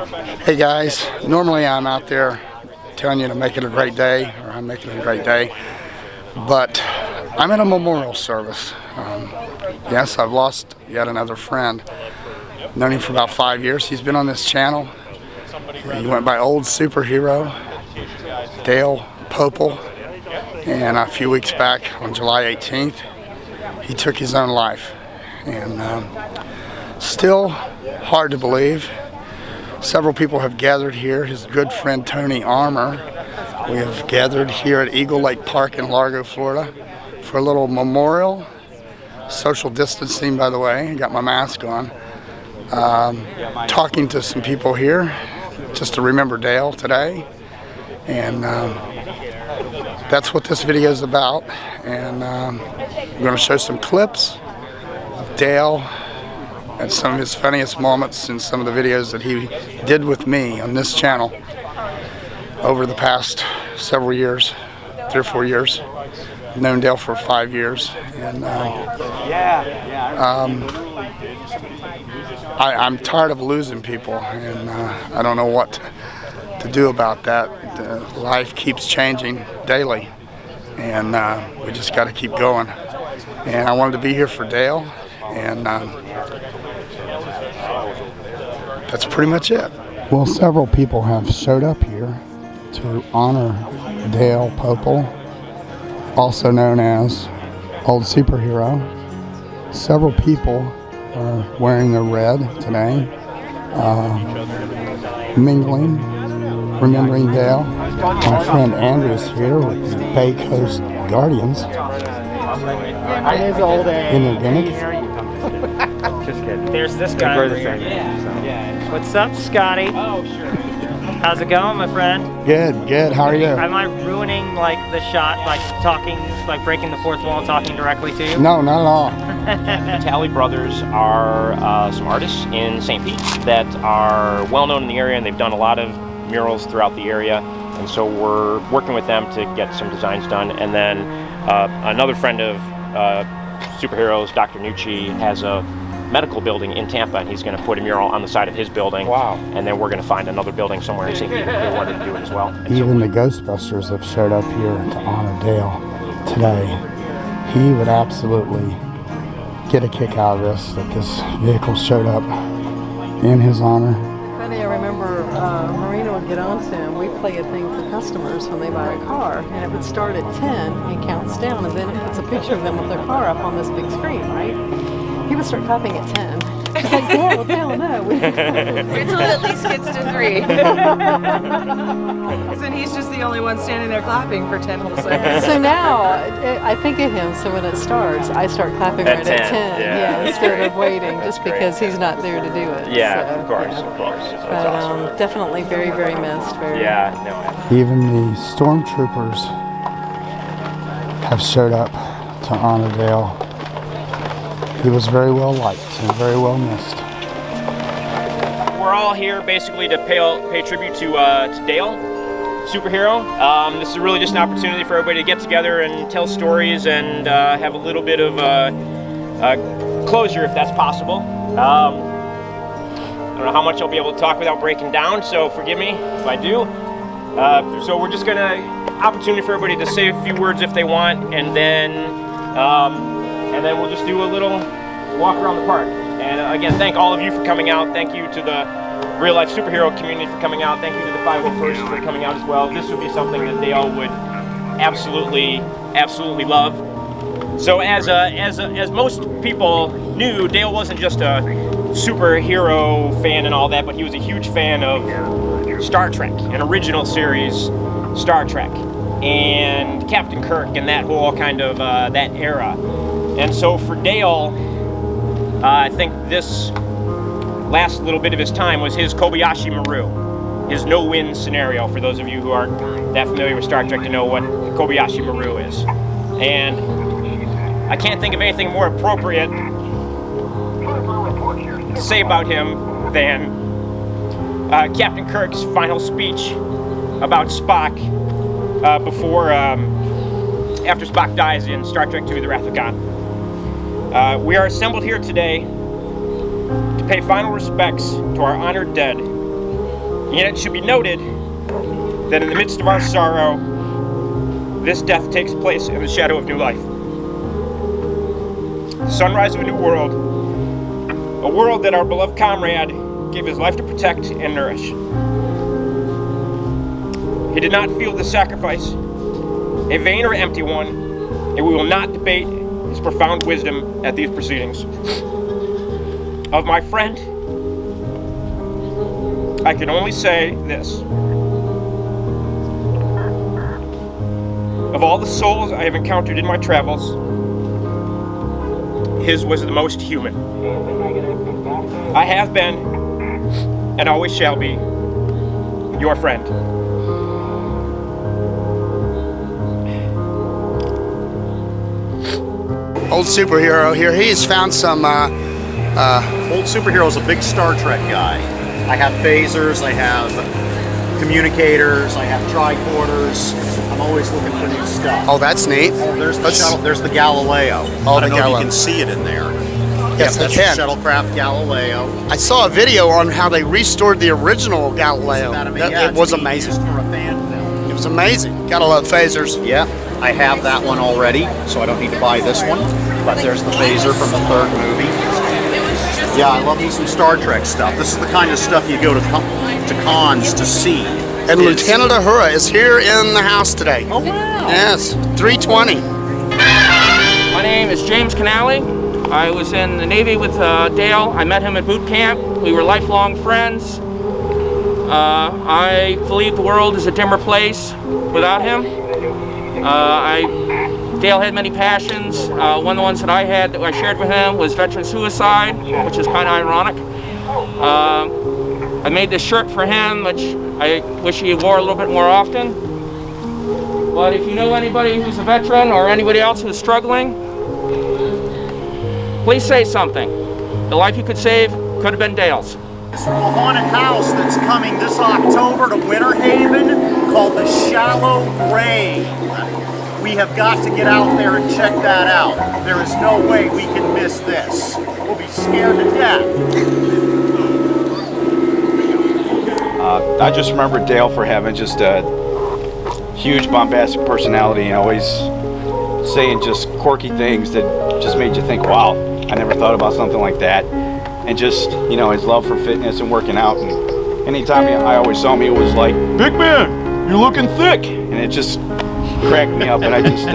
Hey guys, normally I'm out there telling you to make it a great day, or I'm making it a great day, but I'm at a memorial service. Yes, I've lost yet another friend. Known him for about 5 years. He's been on this channel. He went by Old Superhero, Dale Pople, and a few weeks back on July 18th, he took his own life. And still hard to believe. Several people have gathered here. His good friend Tony Armour. We have gathered here at Eagle Lake Park in Largo, Florida for a little memorial. Social distancing, by the way. Got my mask on. Talking to some people here just to remember Dale today. And that's what this video is about. And we're going to show some clips of Dale and some of his funniest moments in some of the videos that he did with me on this channel over the past several years, 3 or 4 years. I've known Dale for 5 years, and I'm tired of losing people, and I don't know what to do about that. Life keeps changing daily, and we just got to keep going. And I wanted to be here for Dale, and that's pretty much it. Well, several people have showed up here to honor Dale Pople, also known as Old Superhero. Several people are wearing their red today, mingling, remembering Dale. My friend Andrew's here with the Bay Coast Guardians in their gimmick. Just kidding. There's this guy over here. Yeah. What's up, Scotty? Oh, sure. How's it going, my friend? Good. How are you? Am I ruining like the shot, like talking, like breaking the fourth wall, talking directly to you? No, not at all. Talley Brothers are some artists in St. Pete that are well known in the area, and they've done a lot of murals throughout the area. And so we're working with them to get some designs done. And then another friend of Superheroes, Dr. Nucci, has a medical building in Tampa, and he's going to put a mural on the side of his building. Wow. And then we're going to find another building somewhere in St. Pete that they wanted to do it as well. Even the Ghostbusters have showed up here to honor Dale today. He would absolutely get a kick out of this, that this vehicle showed up in his honor. Funny, I remember Marina would get on to him. We play a thing for customers when they buy a car, and it would start at 10 and counts down, and then it puts a picture of them with their car up on this big screen, right? He would start clapping at 10. She's like, Dale, no. Wait till it at least gets to 3. Because then he's just the only one standing there clapping for 10 whole seconds. So now, I think of him, so when it starts, I start clapping right at 10. Yeah, instead of waiting, just because he's not there to do it. Yeah, so, of course. But That's awesome. definitely very, very missed. Even the stormtroopers have showed up to honor Dale. He was very well liked and very well missed. We're all here basically to pay tribute to Dale, Superhero. This is really just an opportunity for everybody to get together and tell stories and have a little bit of closure, if that's possible. I don't know how much I'll be able to talk without breaking down, so forgive me if I do. So we're just gonna opportunity for everybody to say a few words if they want, and then we'll just do a little walk around the park. And again, thank all of you for coming out. Thank you to the Real Life Superhero community for coming out. Thank you to the 501st for coming out as well. This would be something that they all would absolutely love. So as most people knew, Dale wasn't just a superhero fan and all that, but he was a huge fan of Star Trek, an original series Star Trek, and Captain Kirk and that whole kind of that era. And so for Dale, I think this last little bit of his time was his Kobayashi Maru, his no-win scenario, for those of you who aren't that familiar with Star Trek to know what Kobayashi Maru is. And I can't think of anything more appropriate to say about him than Captain Kirk's final speech about Spock after Spock dies in Star Trek II, The Wrath of Khan. We are assembled here today to pay final respects to our honored dead Yet it should be noted that in the midst of our sorrow, this death takes place in the shadow of new life. The sunrise of a new world, a world that our beloved comrade gave his life to protect and nourish. He did not feel the sacrifice a vain or empty one, and we will not debate his profound wisdom at these proceedings. Of my friend, I can only say this. Of all the souls I have encountered in my travels, his was the most human. I have been, and always shall be, your friend. Old superhero here. He's found some. Old superhero is a big Star Trek guy. I have phasers, I have communicators, I have tricorders. I'm always looking for new stuff. Oh, that's neat. Oh, there's the shuttle. There's the Galileo. Oh, I don't the know if Galileo. you can see it in there. Yes, that's I can. the shuttlecraft Galileo. I saw a video on how they restored the original Galileo. It was amazing. Used for a fan film. It was amazing. Gotta love phasers. Yeah, I have that one already, so I don't need to buy this one. But there's the phaser from the third movie. Yeah, I love me some Star Trek stuff. This is the kind of stuff you go to cons to see. And Lieutenant Uhura is here in the house today. Oh, wow. Yes, 320. My name is James Canale. I was in the Navy with Dale. I met him at boot camp. We were lifelong friends. I believe the world is a dimmer place without him. Dale had many passions. One of the ones that I had that I shared with him was veteran suicide, which is kind of ironic. I made this shirt for him, which I wish he wore a little bit more often. But if you know anybody who's a veteran or anybody else who's struggling, please say something. The life you could save could have been Dale's. It's from a haunted house that's coming this October to Winter Haven called the Shallow Grave. We have got to get out there and check that out. There is no way we can miss this. We'll be scared to death. I just remember Dale for having just a huge bombastic personality and always saying just quirky things that just made you think, wow, I never thought about something like that. And just, you know, his love for fitness and working out. And anytime I always saw him, he was like, big man, you're looking thick. And it just cracked me up. And I just,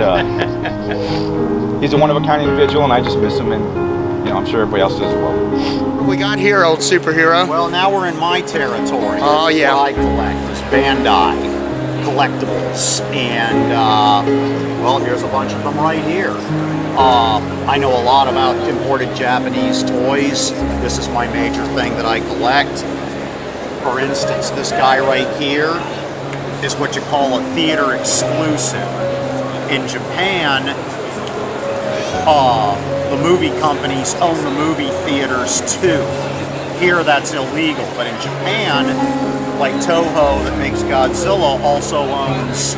he's a one-of-a-kind individual, and I just miss him. And, you know, I'm sure everybody else does as well. What we got here, old superhero? Well, now we're in my territory. Oh, This is yeah. what I collect is Bandai collectibles. And, well, here's a bunch of them right here. I know a lot about imported Japanese toys. This is my major thing that I collect. For instance, this guy right here is what you call a theater exclusive. In Japan, the movie companies own the movie theaters too. Here that's illegal, but in Japan, like Toho that makes Godzilla also owns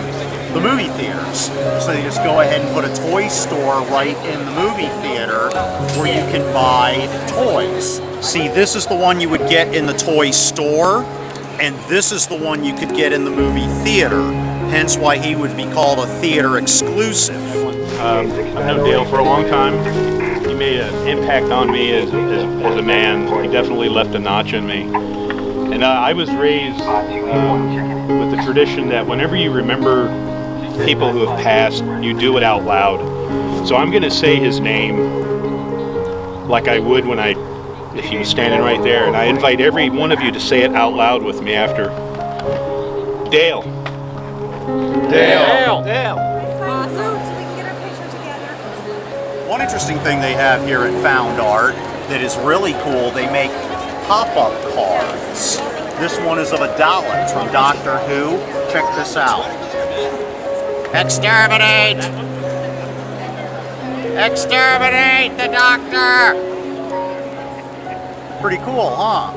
the movie theaters. So they just go ahead and put a toy store right in the movie theater where you can buy toys. See, this is the one you would get in the toy store, and this is the one you could get in the movie theater. Hence why he would be called a theater exclusive. I've known Dale for a long time. He made an impact on me as a man. He definitely left a notch in me. And I was raised with the tradition that whenever you remember people who have passed, you do it out loud. So I'm going to say his name like I would if he was standing right there. And I invite every one of you to say it out loud with me after. Dale. Dale. Dale. One interesting thing they have here at Found Art that is really cool, they make pop-up cards. This one is of a Dalek. It's from Doctor Who. Check this out. Exterminate! Exterminate the Doctor! Pretty cool, huh?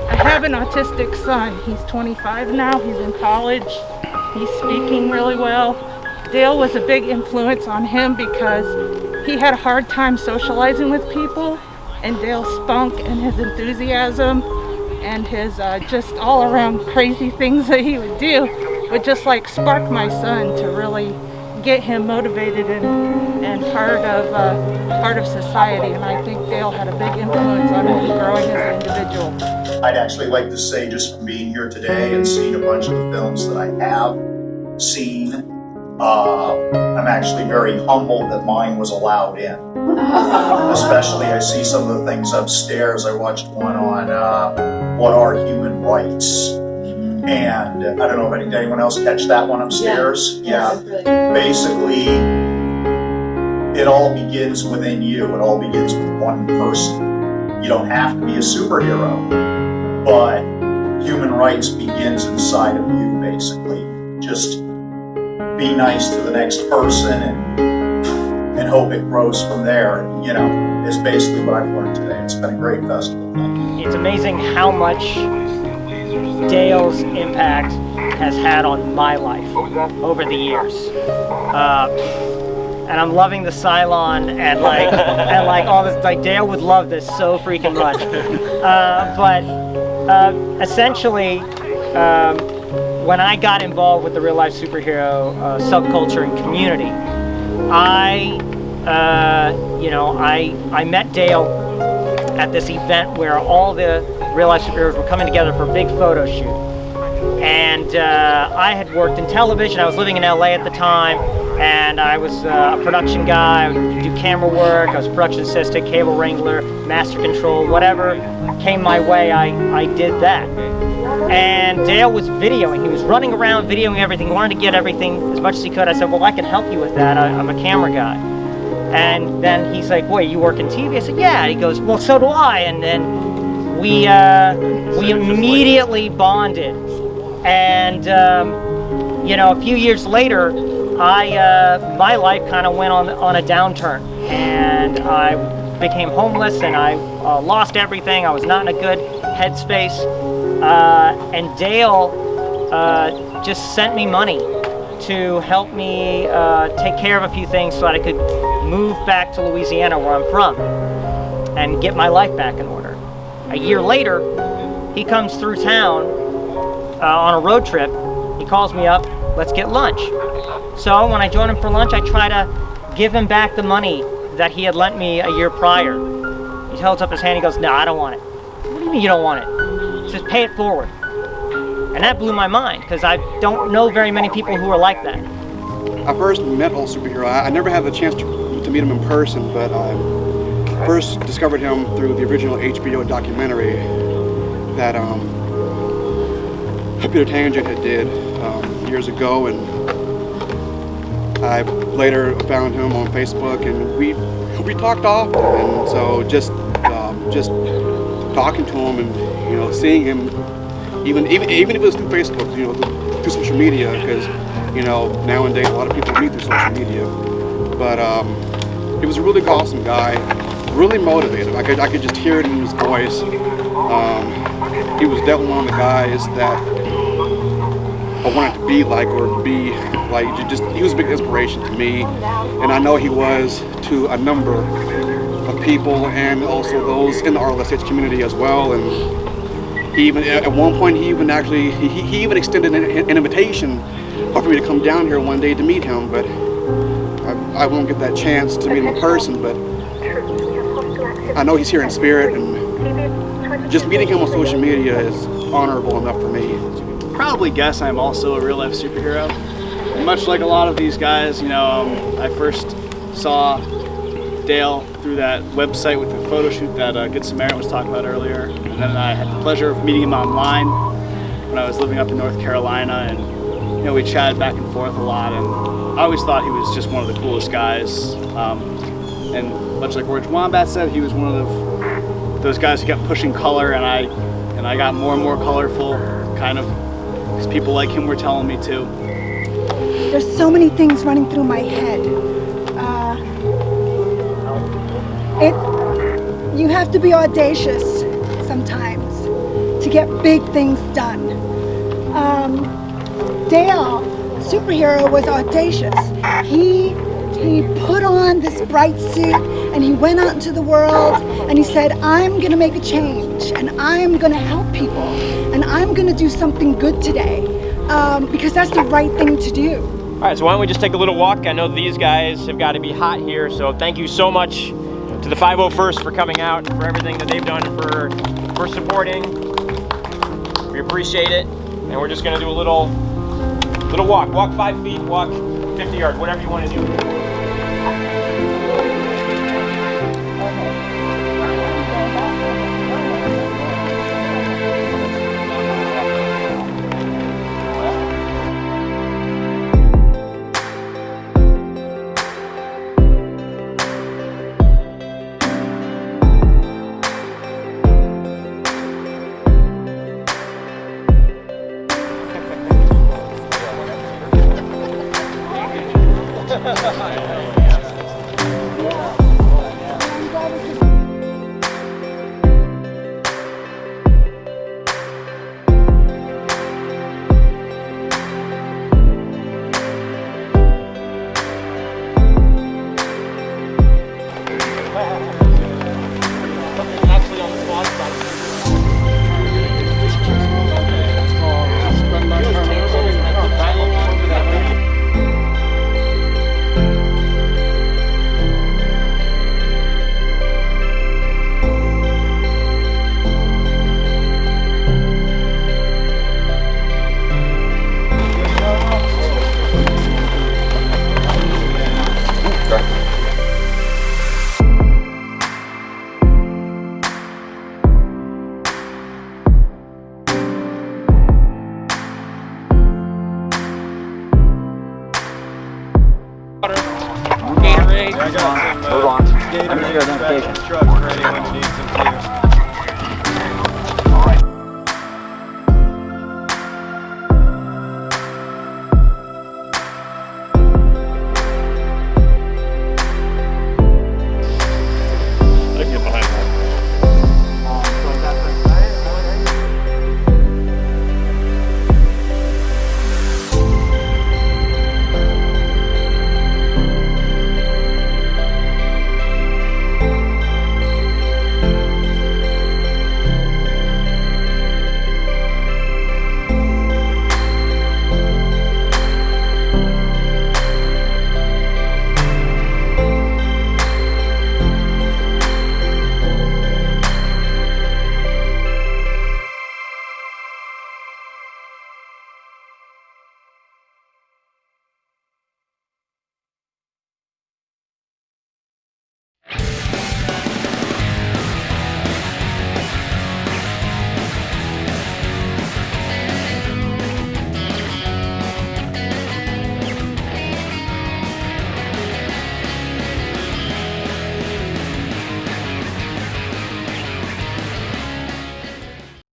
I have an autistic son. He's 25 now. He's in college. He's speaking really well. Dale was a big influence on him because he had a hard time socializing with people, and Dale's spunk and his enthusiasm and his just all around crazy things that he would do would just like spark my son to really get him motivated and part of society. And I think Dale had a big influence on him growing as an individual. I'd actually like to say, just from being here today and seeing a bunch of the films that I have seen, I'm actually very humbled that mine was allowed in. Especially, I see some of the things upstairs. I watched one on what are human rights. And I don't know if anyone else catch that one upstairs. Yeah. Basically, it all begins within you. It all begins with one person. You don't have to be a superhero, but human rights begins inside of you, basically. Just be nice to the next person and hope it grows from there. You know, is basically what I've learned today. It's been a great festival. It's amazing how much Dale's impact has had on my life over the years. And I'm loving the Cylon and like all this. Like Dale would love this so freaking much. But essentially, when I got involved with the real life superhero subculture and community, I met Dale at this event where all the real life superheroes were coming together for a big photo shoot. And I had worked in television. I was living in LA at the time, and I was a production guy. I would do camera work. I was production assistant, cable wrangler, master control, whatever came my way, I did that. And Dale was videoing. He was running around videoing everything. He wanted to get everything as much as he could. I said, well, I can help you with that. I'm a camera guy. And then he's like, wait, you work in TV? I said, yeah. He goes, well, so do I. And then we immediately bonded. And a few years later, my life kind of went on a downturn, and I became homeless, and I lost everything. I was not in a good headspace, and Dale just sent me money to help me take care of a few things so that I could move back to Louisiana, where I'm from, and get my life back in order. A year later, he comes through town on a road trip. He calls me up, let's get lunch. So when I join him for lunch, I try to give him back the money that he had lent me a year prior. He holds up his hand, he goes, no, I don't want it. What do you mean you don't want it? He says, pay it forward. And that blew my mind, because I don't know very many people who are like that. I first met Old Superhero. I never had the chance to meet him in person, but I first discovered him through the original HBO documentary that Peter Tangent had did years ago, and I later found him on Facebook, and we talked often. And so just talking to him and seeing him, even if it was through Facebook, through social media, because nowadays a lot of people meet through social media. But he was a really awesome guy, really motivated. I could just hear it in his voice. He was definitely one of the guys that I wanted to be like, or be like. He was a big inspiration to me, and I know he was to a number of people, and also those in the RLSH community as well. And he even at one point he even extended an invitation for me to come down here one day to meet him, but I won't get that chance to meet him in person. But I know he's here in spirit, and just meeting him on social media is honorable enough for me. Probably guess I'm also a real life superhero. And much like a lot of these guys, I first saw Dale through that website with the photo shoot that Good Samaritan was talking about earlier. And then I had the pleasure of meeting him online when I was living up in North Carolina, and we chatted back and forth a lot, and I always thought he was just one of the coolest guys. And much like Orange Wombat said, he was one of those guys who kept pushing color, and I got more and more colorful, kind of, because people like him were telling me to. There's so many things running through my head. You have to be audacious sometimes to get big things done. Dale, superhero, was audacious. He put on this bright suit and he went out into the world and he said, I'm gonna make a change and I'm gonna help people and I'm gonna do something good today because that's the right thing to do. All right, so why don't we just take a little walk? I know these guys have got to be hot here, so thank you so much to the 501st for coming out and for everything that they've done for supporting. We appreciate it, and we're just gonna do a little walk. Walk 5 feet, walk 50 yards, whatever you want to do. Gatorade. Hold on. Gatorade, truck ready when you need some too.